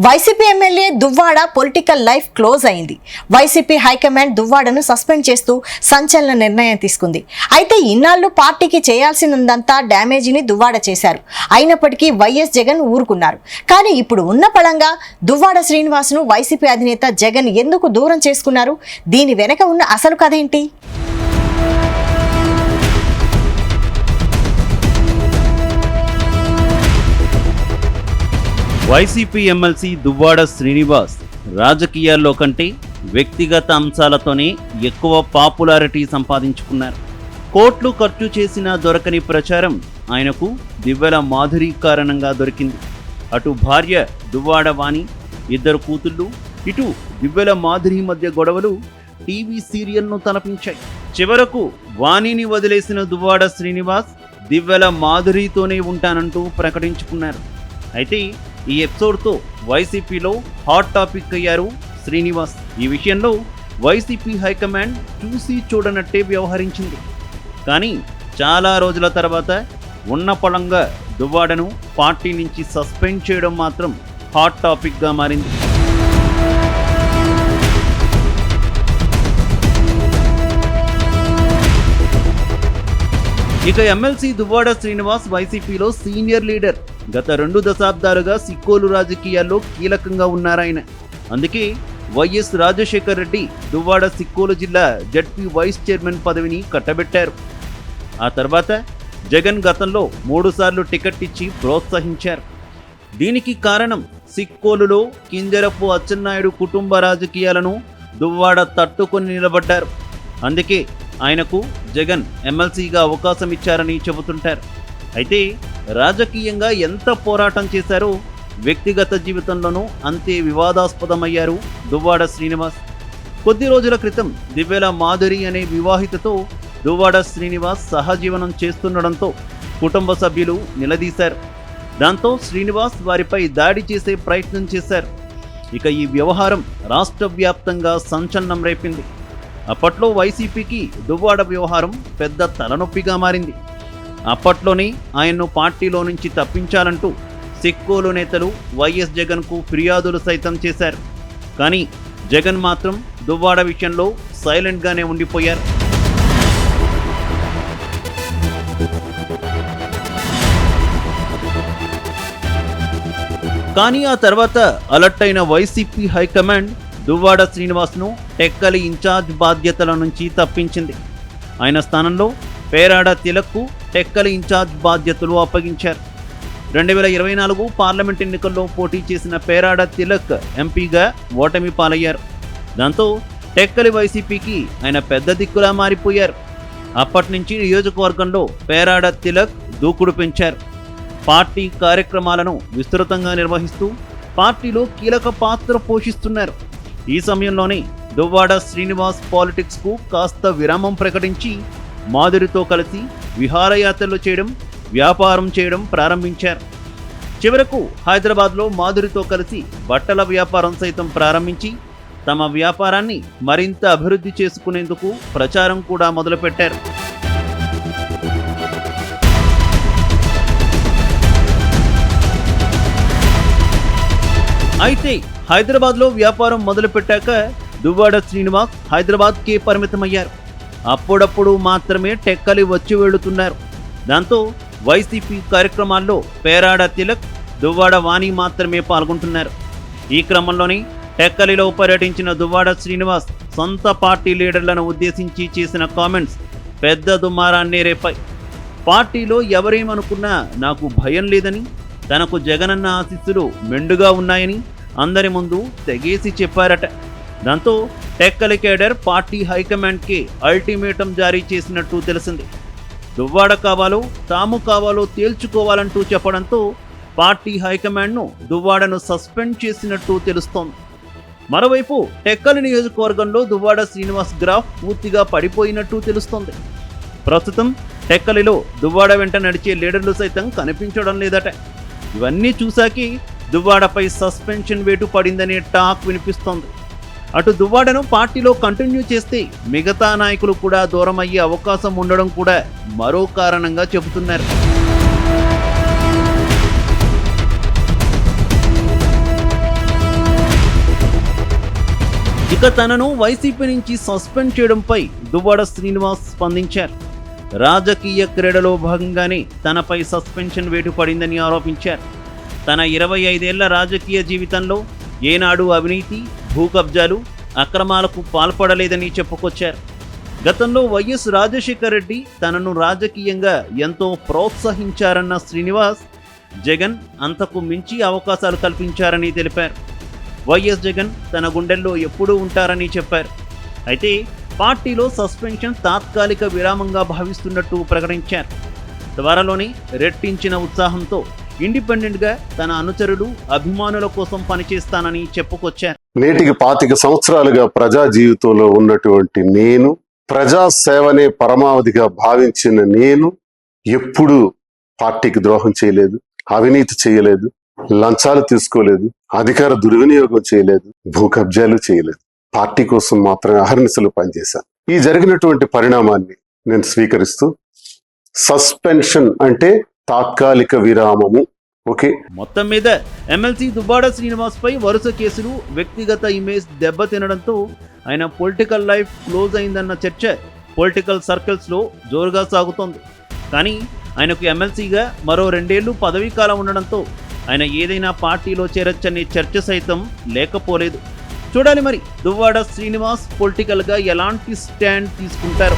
YCP MLA Duvvada political life close అయింది. YCP high command దువ్వాడను suspend చేస్తూ సంచలన నిర్ణయం తీసుకుంది. అయితే ఇన్నాళ్లు పార్టీకి చేయాల్సినందంతా డ్యామేజీని దువ్వాడ చేశారు. అయినప్పటికీ వైఎస్ జగన్ ఊరుకున్నారు. కానీ ఇప్పుడు ఉన్న పళంగా దువ్వాడ శ్రీనివాస్ను వైసీపీ అధినేత జగన్ ఎందుకు దూరం చేసుకున్నారు? దీని వెనక ఉన్న అసలు కథ ఏంటి? వైసీపీ ఎమ్మెల్సీ దువ్వాడ శ్రీనివాస్ రాజకీయాల్లో కంటే వ్యక్తిగత అంశాలతోనే ఎక్కువ పాపులారిటీ సంపాదించుకున్నారు. కోట్లు ఖర్చు చేసినా దొరకని ప్రచారం ఆయనకు దివ్వెల మాధురి కారణంగా దొరికింది. అటు భార్య దువ్వాడ వాణి, ఇద్దరు కూతుళ్ళు, ఇటు దివ్వెల మాధురి మధ్య గొడవలు టీవీ సీరియల్ను తలపించాయి. చివరకు వాణిని వదిలేసిన దువ్వాడ శ్రీనివాస్ దివ్వెల మాధురితోనే ఉంటానంటూ ప్రకటించుకున్నారు. అయితే ఈ ఎపిసోడ్తో వైసీపీలో హాట్ టాపిక్ అయ్యారు శ్రీనివాస్. ఈ విషయంలో వైసీపీ హైకమాండ్ చూసి చూడనట్టే వ్యవహరించింది. కానీ చాలా రోజుల తర్వాత ఉన్న పొలంగా దువ్వాడను పార్టీ నుంచి సస్పెండ్ చేయడం మాత్రం హాట్ టాపిక్గా మారింది. ఇక ఎమ్మెల్సీ దువ్వాడ శ్రీనివాస్ వైసీపీలో సీనియర్ లీడర్. గత 2 దశాబ్దాలుగా సిక్కోలు రాజకీయాల్లో కీలకంగా ఉన్నారాయన. అందుకే వైఎస్ రాజశేఖర్ రెడ్డి దువ్వాడ సిక్కోలు జిల్లా జడ్పీ వైస్ చైర్మన్ పదవిని కట్టబెట్టారు. ఆ తర్వాత జగన్ గతంలో 3 సార్లు టికెట్ ఇచ్చి ప్రోత్సహించారు. దీనికి కారణం సిక్కోలులో కింజరపు అచ్చెన్నాయుడు కుటుంబ రాజకీయాలను దువ్వాడ తట్టుకొని నిలబడ్డారు. అందుకే ఆయనకు జగన్ ఎమ్మెల్సీగా అవకాశం ఇచ్చారని చెబుతుంటారు. అయితే రాజకీయంగా ఎంత పోరాటం చేశారో వ్యక్తిగత జీవితంలోనూ అంతే వివాదాస్పదమయ్యారు దువ్వాడ శ్రీనివాస్. కొద్ది రోజుల క్రితం దివ్వెల మాధురి అనే వివాహితతో దువ్వాడ శ్రీనివాస్ సహజీవనం చేస్తుండడంతో కుటుంబ సభ్యులు నిలదీశారు. దాంతో శ్రీనివాస్ వారిపై దాడి చేసే ప్రయత్నం చేశారు. ఇక ఈ వ్యవహారం రాష్ట్ర వ్యాప్తంగా సంచలనం రేపింది. అప్పట్లో వైసీపీకి దువ్వాడ వ్యవహారం పెద్ద తలనొప్పిగా మారింది. అప్పట్లోనే ఆయన్ను పార్టీలో నుంచి తప్పించాలంటూ సిక్కోలు నేతలు వైఎస్ జగన్కు ఫిర్యాదులు సైతం చేశారు. కానీ జగన్ మాత్రం దువ్వాడ విషయంలో సైలెంట్గానే ఉండిపోయారు. కానీ ఆ తర్వాత అలర్ట్ అయిన వైసీపీ హైకమాండ్ దువ్వాడ శ్రీనివాస్ను టెక్కలి ఇన్ఛార్జ్ బాధ్యతల నుంచి తప్పించింది. ఆయన స్థానంలో పేరాడ తిలక్కు టెక్కలి ఇన్ఛార్జ్ బాధ్యతలు అప్పగించారు. 2024 పార్లమెంట్ ఎన్నికల్లో పోటీ చేసిన పేరాడ తిలక్ ఎంపీగా ఓటమి పాలయ్యారు. దాంతో టెక్కలి వైసీపీకి ఆయన పెద్ద దిక్కులా మారిపోయారు. అప్పటి నుంచి నియోజకవర్గంలో పేరాడ తిలక్ దూకుడు పెంచారు. పార్టీ కార్యక్రమాలను విస్తృతంగా నిర్వహిస్తూ పార్టీలో కీలక పాత్ర పోషిస్తున్నారు. ఈ సమయంలోనే దువ్వాడ శ్రీనివాస్ పాలిటిక్స్కు కాస్త విరామం ప్రకటించి మాధురితో కలిసి విహారయాత్రలు చేయడం, వ్యాపారం చేయడం ప్రారంభించారు. చివరకు హైదరాబాద్లో మాధురితో కలిసి బట్టల వ్యాపారం సైతం ప్రారంభించి తమ వ్యాపారాన్ని మరింత అభివృద్ధి చేసుకునేందుకు ప్రచారం కూడా మొదలుపెట్టారు. అయితే హైదరాబాద్లో వ్యాపారం మొదలుపెట్టాక దువ్వాడ శ్రీనివాస్ హైదరాబాద్కే పరిమితమయ్యారు. అప్పుడప్పుడు మాత్రమే టెక్కలి వచ్చి వెళుతున్నారు. దాంతో వైసీపీ కార్యక్రమాల్లో పేరాడ తిలక్, దువ్వాడ వాణి మాత్రమే పాల్గొంటున్నారు. ఈ క్రమంలోనే టెక్కలిలో పర్యటించిన దువ్వాడ శ్రీనివాస్ సొంత పార్టీ లీడర్లను ఉద్దేశించి చేసిన కామెంట్స్ పెద్ద దుమారాన్ని రేపాయి. పార్టీలో ఎవరేమనుకున్నా నాకు భయం లేదని, తనకు జగనన్న ఆశీస్సులు మెండుగా ఉన్నాయని అందరి ముందు తెగేసి చెప్పారట. దాంతో టెక్కలి కేడర్ పార్టీ హైకమాండ్కి అల్టిమేటం జారీ చేసినట్టు తెలిసింది. దువ్వాడ కావాలో తాము కావాలో తేల్చుకోవాలంటూ చెప్పడంతో పార్టీ హైకమాండ్ను దువ్వాడను సస్పెండ్ చేసినట్టు తెలుస్తోంది. మరోవైపు టెక్కలి నియోజకవర్గంలో దువ్వాడ శ్రీనివాస్ గ్రాఫ్ పూర్తిగా పడిపోయినట్టు తెలుస్తోంది. ప్రస్తుతం టెక్కలిలో దువ్వాడ వెంట నడిచే లీడర్లు సైతం కనిపించడం లేదట. ఇవన్నీ చూశాకే దువ్వాడపై సస్పెన్షన్ వేటు పడిందనే టాక్ వినిపిస్తోంది. అటు దువ్వాడను పార్టీలో కంటిన్యూ చేస్తే మిగతా నాయకులు కూడా దూరం అయ్యే అవకాశం ఉండడం కూడా మరో కారణంగా చెబుతున్నారు. ఇక తనను వైసీపీ నుంచి సస్పెండ్ చేయడంపై దువ్వాడ శ్రీనివాస్ స్పందించారు. రాజకీయ క్రీడలో భాగంగానే తనపై సస్పెన్షన్ వేటు పడిందని ఆరోపించారు. తన 25 ఏళ్ల రాజకీయ జీవితంలో ఏనాడు అవినీతి, భూ కబ్జాలు, అక్రమాలకు పాల్పడలేదని చెప్పుకొచ్చారు. గతంలో వైఎస్ రాజశేఖర రెడ్డి తనను రాజకీయంగా ఎంతో ప్రోత్సహించారన్న శ్రీనివాస్, జగన్ అంతకు మించి అవకాశాలు కల్పించారని తెలిపారు. వైఎస్ జగన్ తన గుండెల్లో ఎప్పుడూ ఉంటారని చెప్పారు. అయితే పార్టీలో సస్పెన్షన్ తాత్కాలిక విరామంగా భావిస్తున్నట్టు ప్రకటించారు. త్వరలోనే రెట్టించిన ఉత్సాహంతో ఇండిపెండెంట్గా తన అనుచరులు, అభిమానుల కోసం పనిచేస్తానని చెప్పుకొచ్చారు. నేటికి 25 సంవత్సరాలుగా ప్రజా జీవితంలో ఉన్నటువంటి నేను, ప్రజా సేవనే పరమావధిగా భావించిన నేను ఎప్పుడూ పార్టీకి ద్రోహం చేయలేదు, అవినీతి చేయలేదు, లంచాలు తీసుకోలేదు, అధికార దుర్వినియోగం చేయలేదు, భూ కబ్జాలు చేయలేదు. పార్టీ కోసం మాత్రమే అహర్నిశలు పనిచేశాను. ఈ జరిగినటువంటి పరిణామాన్ని నేను స్వీకరిస్తూ, సస్పెన్షన్ అంటే తాత్కాలిక విరామము. ఓకే. మొత్తం మీద ఎమ్మెల్సీ దువ్వాడ శ్రీనివాస్ పై వరుస కేసులు, వ్యక్తిగత ఇమేజ్ దెబ్బతినడంతో ఆయన పొలిటికల్ లైఫ్ క్లోజ్ అయిందన్న చర్చ పొలిటికల్ సర్కిల్స్లో జోరుగా సాగుతోంది. కానీ ఆయనకు ఎమ్మెల్సీగా మరో 2 ఏళ్లు పదవీ కాలం ఉండడంతో ఆయన ఏదైనా పార్టీలో చేరొచ్చనే చర్చ సైతం లేకపోలేదు. చూడాలి మరి దువ్వాడ శ్రీనివాస్ పొలిటికల్గా ఎలాంటి స్టాండ్ తీసుకుంటారు.